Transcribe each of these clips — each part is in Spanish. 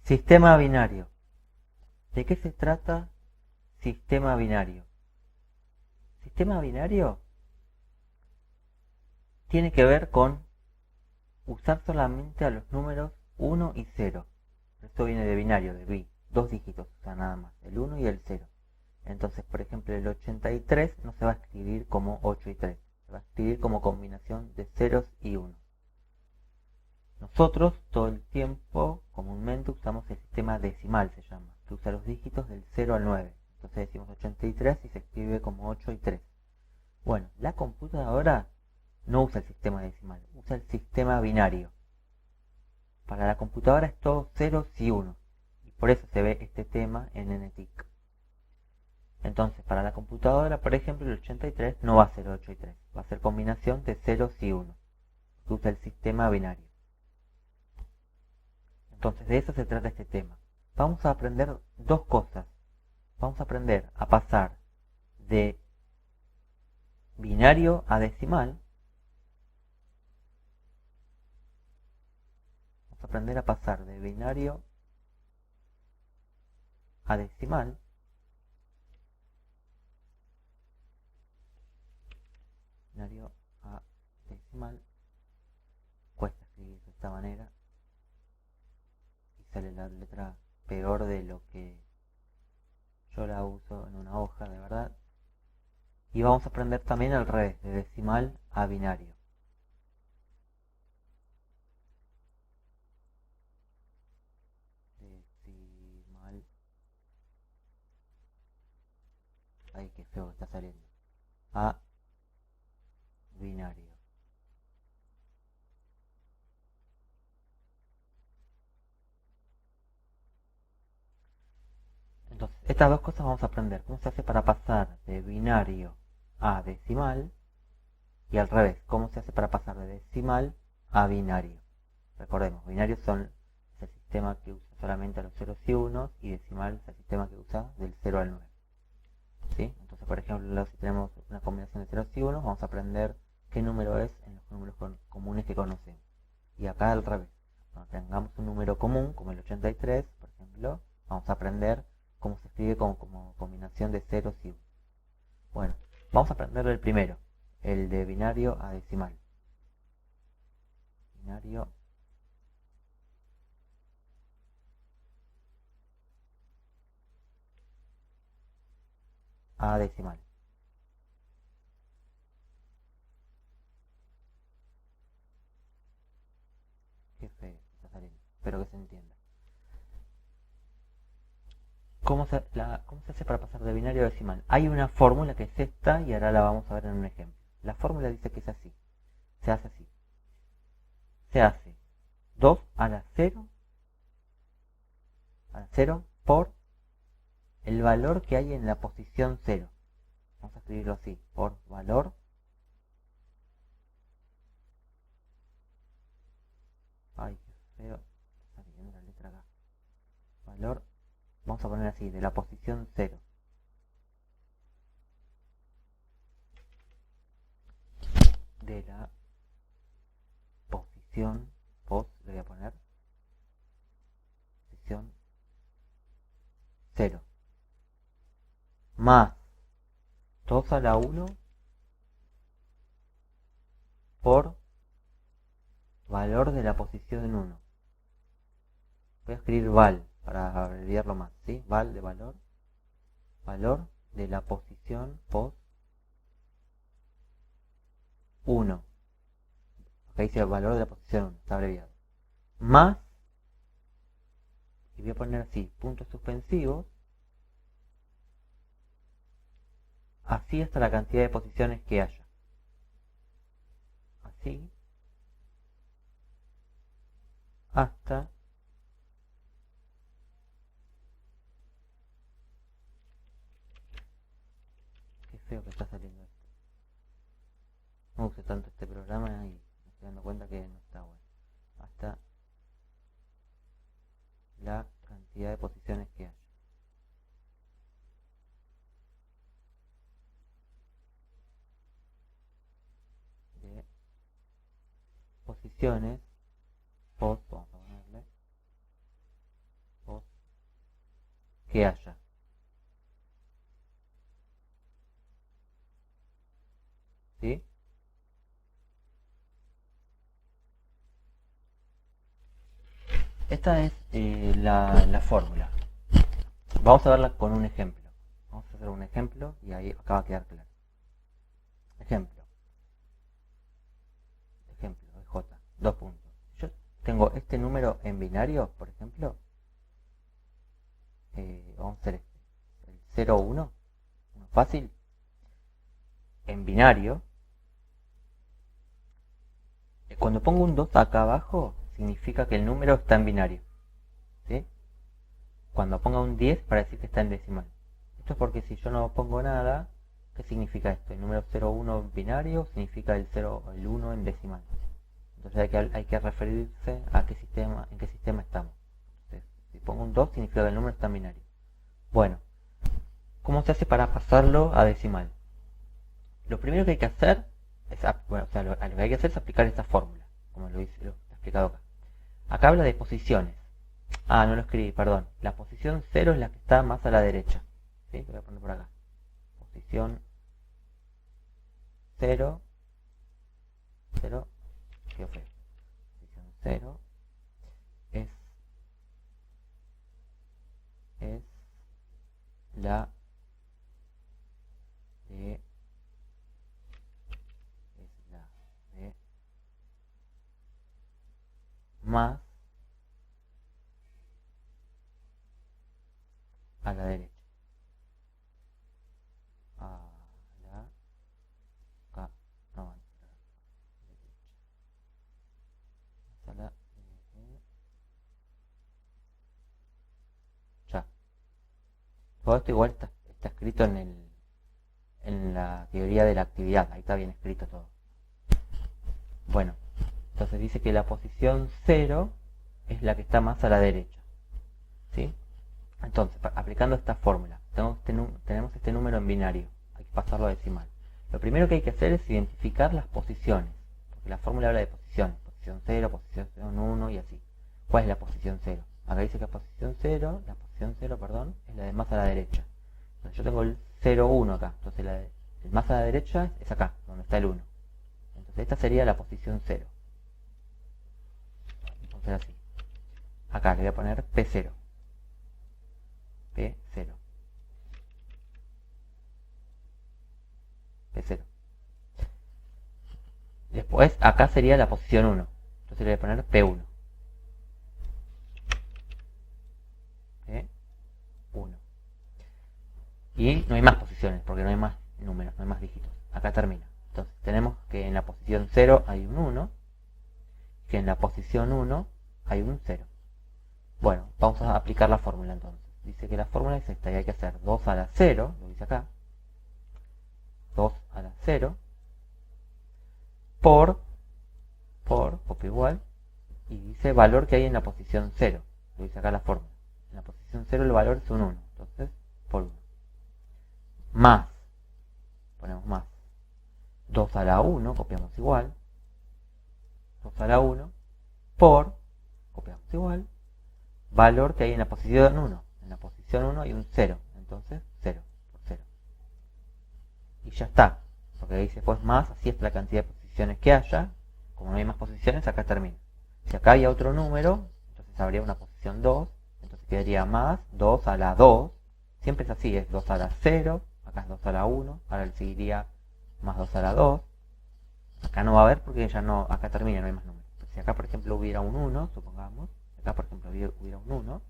Sistema binario. ¿De qué se trata sistema binario? Sistema binario tiene que ver con usar solamente a los números 1 y 0. Esto viene de binario, de bi, dos dígitos, o sea, nada más, el 1 y el 0. Entonces, por ejemplo, el 83 no se va a escribir como 8 y 3, se va a escribir como combinación de ceros y 1. Nosotros todo el tiempo comúnmente usamos el sistema decimal, se llama, que usa los dígitos del 0 al 9. Entonces decimos 83 y se escribe como 8 y 3. Bueno, la computadora no usa el sistema decimal, usa el sistema binario. Para la computadora es todo ceros y unos, y por eso se ve este tema en NTIC. Entonces, para la computadora, por ejemplo, el 83 no va a ser 8 y 3, va a ser combinación de ceros y unos, que usa el sistema binario. Entonces, de eso se trata este tema. Vamos a aprender dos cosas. Vamos a aprender a pasar de binario a decimal. Vamos a aprender a pasar de binario a decimal. Binario a decimal. Cuesta escribir de esta manera y sale la letra peor de lo que yo la uso en una hoja, de verdad. Y vamos a aprender también al revés, de decimal a binario. Decimal. Ay, qué feo que está saliendo. A binario. Entonces, estas dos cosas vamos a aprender. ¿Cómo se hace para pasar de binario a decimal? Y al revés, ¿cómo se hace para pasar de decimal a binario? Recordemos, binarios son el sistema que usa solamente a los ceros y unos, y decimal es el sistema que usa del 0 al 9. ¿Sí? Entonces, por ejemplo, si tenemos una combinación de ceros y unos, vamos a aprender qué número es en los números comunes que conocemos. Y acá al revés, cuando tengamos un número común, como el 83, por ejemplo, vamos a aprender cómo se escribe como combinación de ceros y unos. Bueno, vamos a aprender el primero, el de binario a decimal. Binario a decimal. Qué feo está saliendo. Espero que se entienda. ¿Cómo se hace para pasar de binario a decimal? Hay una fórmula que es esta y ahora la vamos a ver en un ejemplo. La fórmula dice que es así. Se hace así. Se hace 2 a la 0 por el valor que hay en la posición 0. Vamos a escribirlo así. Por valor. Ay, qué feo. Está saliendo la letra acá. Valor. Vamos a poner así, de la posición 0. De la posición, le voy a poner, posición 0. Más 2 a la 1 por valor de la posición 1. Voy a escribir val para abreviarlo más, ¿sí? Val de valor. Valor de la posición pos 1. Acá dice valor de la posición 1, está abreviado. Más, y voy a poner así, puntos suspensivos, así hasta la cantidad de posiciones que haya. Así hasta qué feo que está saliendo esto. No use tanto este programa y me estoy dando cuenta que no está bueno. Hasta la cantidad de posiciones que haya. De posiciones, pos, vamos a ponerle, que haya. ¿Sí? Esta es la fórmula. Vamos a verla con un ejemplo. Vamos a hacer un ejemplo y ahí acá va a quedar claro. Ejemplo. Ejemplo de J. Dos puntos. Yo tengo este número en binario, por ejemplo. Vamos a hacer este. El 0, 1. Fácil. En binario. Cuando pongo un 2 acá abajo, significa que el número está en binario. ¿Sí? Cuando ponga un 10, para decir que está en decimal. Esto es porque si yo no pongo nada, ¿qué significa esto? El número 0, 1 en binario significa el 0, el 1 en decimal. Entonces hay que referirse a en qué sistema estamos. Entonces, si pongo un 2, significa que el número está en binario. Bueno, ¿cómo se hace para pasarlo a decimal? Lo primero que hay que hacer es, lo que hay que hacer es aplicar esta fórmula, como lo he explicado acá. Acá habla de posiciones. Ah, no lo escribí, perdón. La posición 0 es la que está más a la derecha. ¿Sí? Lo voy a poner por acá. Posición 0. 0. Quedó feo. Posición 0 es la de más a la derecha. A la acá, no, derecha. A la ya. Todo esto igual está escrito en la teoría de la actividad. Ahí está bien escrito todo. Bueno, entonces dice que la posición 0 es la que está más a la derecha. ¿Sí? Entonces, aplicando esta fórmula, tenemos este número en binario. Hay que pasarlo a decimal. Lo primero que hay que hacer es identificar las posiciones. Porque la fórmula habla de posiciones. Posición 0, posición 1 y así. ¿Cuál es la posición 0? Acá dice que la posición 0, es la de más a la derecha. Entonces yo tengo el 0, 1 acá. Entonces el más a la derecha es acá, donde está el 1. Entonces esta sería la posición 0. Entonces así. Acá le voy a poner P0. P0. P0. Después acá sería la posición 1. Entonces le voy a poner P1. P1. Y no hay más posiciones, porque no hay más números, no hay más dígitos. Acá termina. Entonces tenemos que en la posición 0 hay un 1, que en la posición 1 hay un 0. Bueno, vamos a aplicar la fórmula entonces. Dice que la fórmula es esta y hay que hacer 2 a la 0, lo dice acá, 2 a la 0, por, copio igual, y dice valor que hay en la posición 0, lo dice acá la fórmula. En la posición 0 el valor es un 1, entonces por 1. Más, ponemos más, 2 a la 1, copiamos igual, 2 a la 1, por, copiamos igual, valor que hay en la posición 1. En la posición 1 hay un 0, entonces 0 por 0. Y ya está, porque dice pues más, así es la cantidad de posiciones que haya. Como no hay más posiciones, acá termina. Si acá había otro número, entonces habría una posición 2, entonces quedaría más 2 a la 2. Siempre es así, es 2 a la 0, acá es 2 a la 1, ahora le seguiría más 2 a la 2. Acá no va a haber porque ya no, acá termina, no hay más números. Si acá por ejemplo hubiera un 1, supongamos, acá por ejemplo hubiera un 1,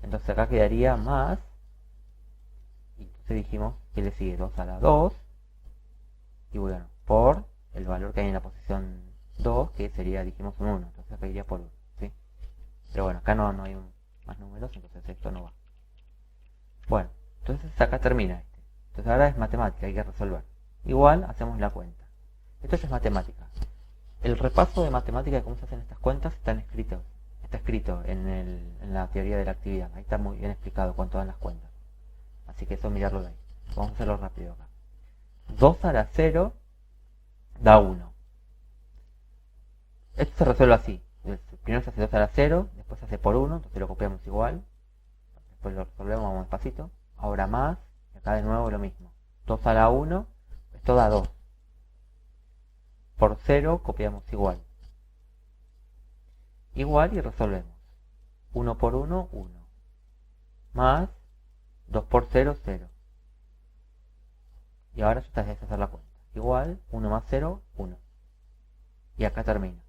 entonces acá quedaría más, y entonces dijimos que le sigue 2 a la 2, y bueno, por el valor que hay en la posición 2, que sería, dijimos, un 1, entonces acá iría por 1, ¿sí? Pero bueno, acá no hay más números, entonces esto no va. Bueno, entonces acá termina este. Entonces ahora es matemática, hay que resolver. Igual hacemos la cuenta. Esto ya es matemática. El repaso de matemática de cómo se hacen estas cuentas está escrito en la teoría de la actividad. Ahí está muy bien explicado cuánto dan las cuentas. Así que eso mirarlo de ahí. Vamos a hacerlo rápido acá. 2 a la 0 da 1. Esto se resuelve así. Primero se hace 2 a la 0, después se hace por 1, entonces lo copiamos igual. después lo resolvemos, vamos despacito. Ahora más, y acá de nuevo lo mismo. 2 a la 1, esto da 2. Por 0 copiamos igual. Igual y resolvemos. 1 por 1, 1. Más 2 por 0, 0. Y ahora ya está de hacer la cuenta. Igual, 1 más 0, 1. Y acá termina.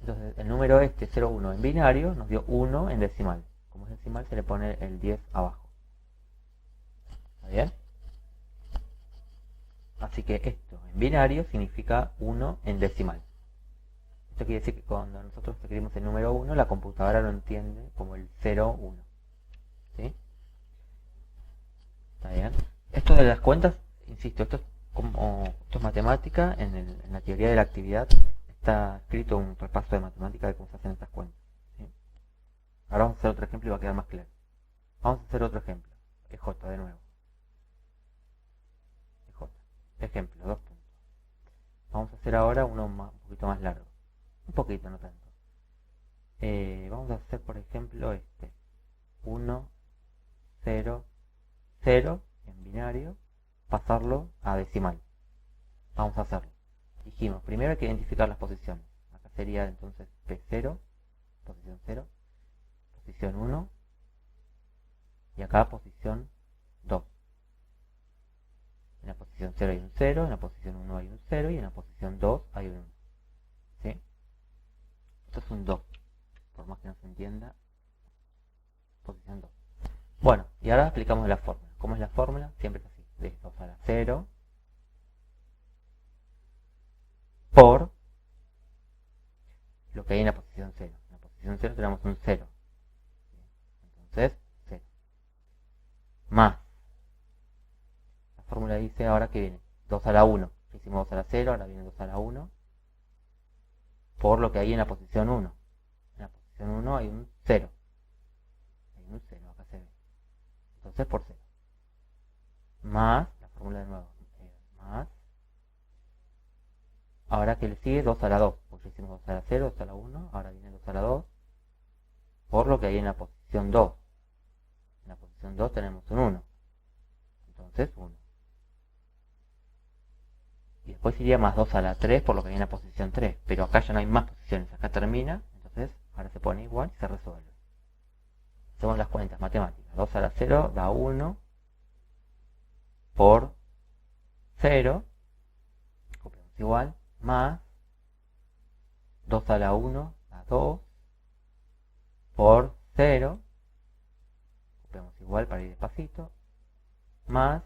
Entonces el número 0, 1 en binario nos dio 1 en decimal. Como es decimal se le pone el 10 abajo. ¿Está bien? Así que esto en binario significa 1 en decimal. Esto quiere decir que cuando nosotros escribimos el número 1, la computadora lo entiende como el 0, 1. ¿Sí? ¿Está bien? Esto de las cuentas, insisto, esto es matemática. En la teoría de la actividad está escrito un repaso de matemática de cómo se hacen estas cuentas. ¿Sí? Ahora vamos a hacer otro ejemplo y va a quedar más claro. Vamos a hacer otro ejemplo. EJ de nuevo. EJ. Ejemplo, 2 puntos. Vamos a hacer ahora uno un poquito más largo. Un poquito, no tanto. Vamos a hacer, por ejemplo, 1, 0, 0 en binario, pasarlo a decimal. Vamos a hacerlo. Dijimos, primero hay que identificar las posiciones. Acá sería entonces P0, posición 0, posición 1, y acá posición 2. En la posición 0 hay un 0, en la posición 1 hay un 0, y en la posición 2 hay un 1. ¿Sí? Esto es un 2, por más que no se entienda, posición 2. Bueno, y ahora aplicamos la fórmula. ¿Cómo es la fórmula? Siempre es así, de 2 a la 0 por lo que hay en la posición 0. En la posición 0 tenemos un 0. Entonces, 0. Más. La fórmula dice ahora que viene 2 a la 1. Hicimos 2 a la 0, ahora viene 2 a la 1. Por lo que hay en la posición 1. En la posición 1 hay un 0. Hay un 0, acá se ve. Entonces por 0. Más, la fórmula de nuevo. Más. Ahora que le sigue 2 a la 2. Porque hicimos 2 a la 0, 2 a la 1. Ahora viene 2 a la 2. Por lo que hay en la posición 2. En la posición 2 tenemos un 1. Entonces 1. Y después iría más 2 a la 3 por lo que hay en la posición 3. Pero acá ya no hay más posiciones. Acá termina. Entonces ahora se pone igual y se resuelve. Hacemos las cuentas matemáticas. 2 a la 0 da 1 por 0. Copiamos igual. Más 2 a la 1 da 2 por 0. Copiamos igual para ir despacito. Más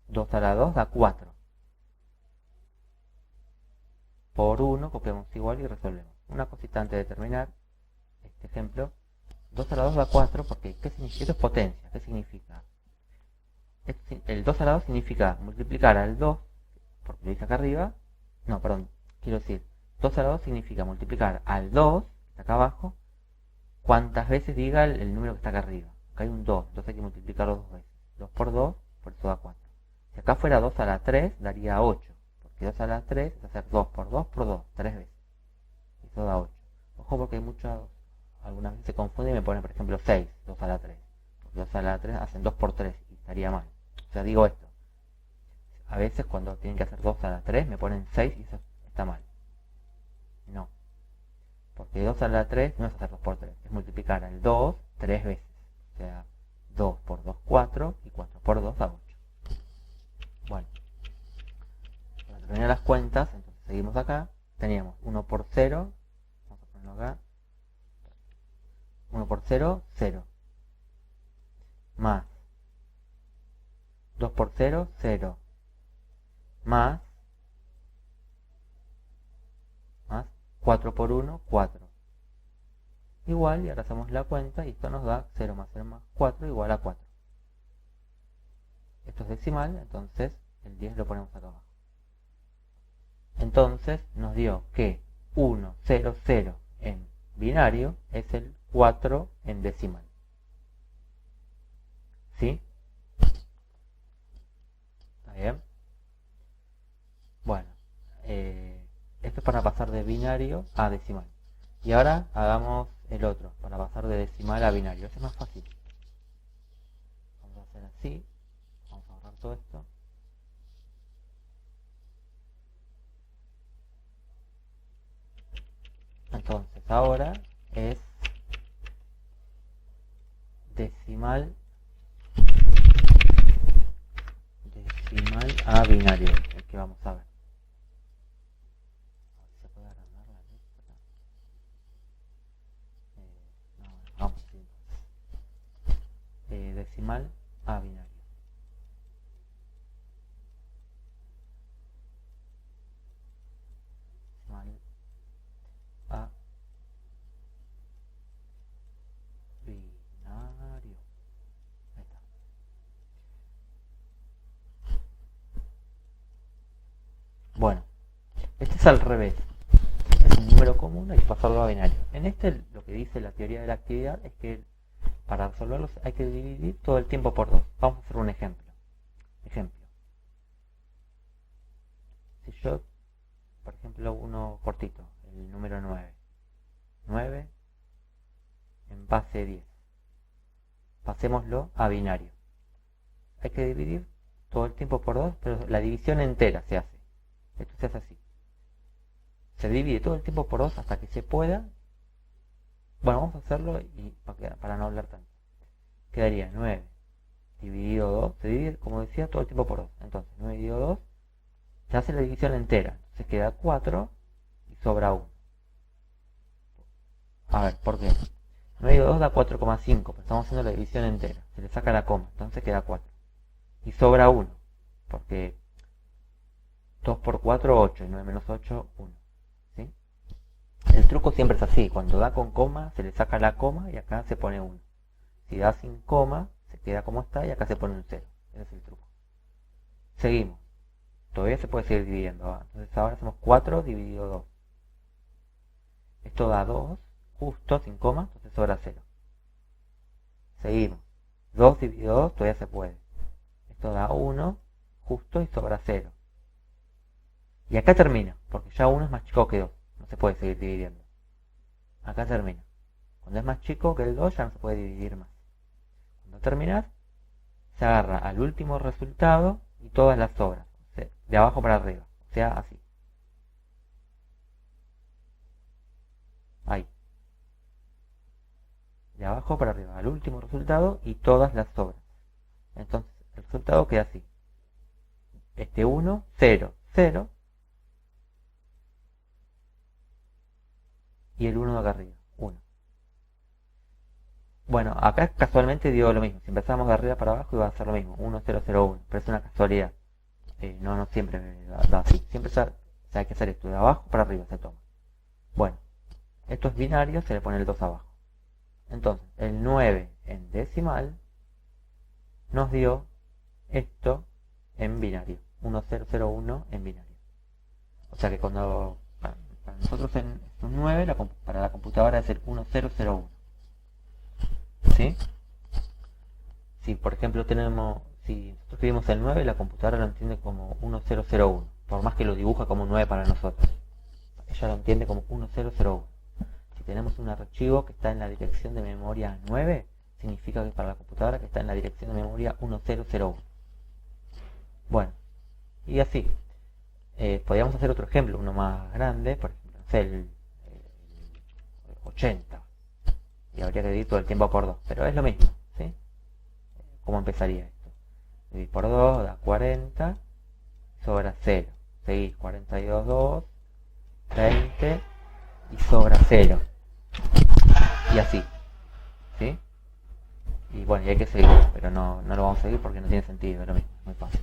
2 a la 2 da 4. Por 1 copiamos igual y resolvemos. Una cosita antes de terminar este ejemplo. 2 a la 2 da 4 porque ¿qué significa? Esto es potencia. ¿Qué significa? El 2 a la 2 significa multiplicar al 2, porque lo dice acá arriba. No, perdón, quiero decir, 2 a la 2 significa multiplicar al 2, que está acá abajo, cuantas veces diga el número que está acá arriba. Acá hay un 2, entonces hay que multiplicarlo 2 veces. 2 por 2, por eso da 4. Si acá fuera 2 a la 3, daría 8. Porque 2 a la 3 es hacer 2 por 2 por 2, 3 veces. Eso da 8. Ojo porque hay algunas veces se confunden y me ponen, por ejemplo, 6, 2 a la 3. Porque 2 a la 3 hacen 2 por 3 y estaría mal. O sea, digo esto. A veces cuando tienen que hacer 2 a la 3 me ponen 6 y eso está mal. No. Porque 2 a la 3 no es hacer 2 por 3. Es multiplicar al 2 3 veces. O sea, 2 por 2, 4 y 4 por 2 da 8. Bueno. Para terminar las cuentas, entonces seguimos acá. Teníamos 1 por 0. Vamos a ponerlo acá. 1 por 0, 0. Más 2 por 0, 0. Más 4 por 1, 4. Igual, y ahora hacemos la cuenta y esto nos da 0 más 0 más 4 igual a 4. Esto es decimal, entonces el 10 lo ponemos acá abajo. Entonces nos dio que 1, 0, 0 en binario es el 4 en decimal. ¿Sí? ¿Está bien? Bueno, esto es para pasar de binario a decimal. Y ahora hagamos el otro, para pasar de decimal a binario. Este es más fácil. así. Vamos a borrar todo esto. Entonces ahora es decimal a binario, el que vamos a ver. A ver si se puede agrandar la letra. No, vamos así. Decimal a binario. Decimal a binario. Ahí está. Bueno, este es al revés. Es un número común, hay que pasarlo a binario. En este lo que dice la teoría de la actividad es que para resolverlos hay que dividir todo el tiempo por 2. Vamos a hacer un ejemplo. Si yo, por ejemplo, uno cortito, el número 9. 9 en base 10. Pasémoslo a binario. Hay que dividir todo el tiempo por 2, pero la división entera se hace. Esto se hace así. Se divide todo el tiempo por 2 hasta que se pueda. Bueno, vamos a hacerlo y para no hablar tanto. Quedaría 9 dividido 2. Se divide, como decía, todo el tiempo por 2. Entonces, 9 dividido 2 se hace la división entera. Entonces queda 4 y sobra 1. A ver, ¿por qué? 9 dividido 2 da 4,5, pero estamos haciendo la división entera. Se le saca la coma, entonces queda 4. Y sobra 1, porque 2 por 4, 8, y 9 menos 8, 1. ¿Sí? El truco siempre es así, cuando da con coma se le saca la coma y acá se pone 1. Si da sin coma, se queda como está y acá se pone un 0. Ese es el truco. Seguimos. Todavía se puede seguir dividiendo. Entonces ahora hacemos 4 dividido 2. Esto da 2, justo, sin coma, entonces sobra 0. Seguimos. 2 dividido 2 todavía se puede. Esto da 1, justo, y sobra 0. Y acá termina, porque ya 1 es más chico que 2. No se puede seguir dividiendo. Acá termina. Cuando es más chico que el 2 ya no se puede dividir más. Cuando terminas, se agarra al último resultado y todas las sobras. O sea, de abajo para arriba. O sea, así. Ahí. De abajo para arriba. Al último resultado y todas las sobras. Entonces, el resultado queda así. Este 1, 0, 0. Y el 1 de acá arriba, 1. Bueno, acá casualmente dio lo mismo. Si empezamos de arriba para abajo iba a ser lo mismo. 1, 0, 0, 1. Pero es una casualidad. No siempre da así. Siempre hay que hacer esto. De abajo para arriba se toma. Bueno, esto es binario, se le pone el 2 abajo. Entonces, el 9 en decimal nos dio esto en binario. 1, 0, 0, 1 en binario. O sea que cuando... Para nosotros es un 9, para la computadora es el 1, 0, 0, 1. ¿Sí? Si por ejemplo si nosotros escribimos el 9, la computadora lo entiende como 1001, por más que lo dibuja como un 9 para nosotros. Ella lo entiende como 1001. Si tenemos un archivo que está en la dirección de memoria 9, significa que para la computadora que está en la dirección de memoria 1001. Bueno, y así. Podríamos hacer otro ejemplo, uno más grande, por ejemplo, no sé, el 80. Y habría que dividir todo el tiempo por 2, pero es lo mismo, ¿sí? ¿Cómo empezaría esto? Dividir por 2 da 40, sobra 0. Seguís 42, 2, 20 y sobra 0. Y así, ¿sí? Y bueno, y hay que seguir, pero no lo vamos a seguir porque no tiene sentido, es lo mismo, muy fácil.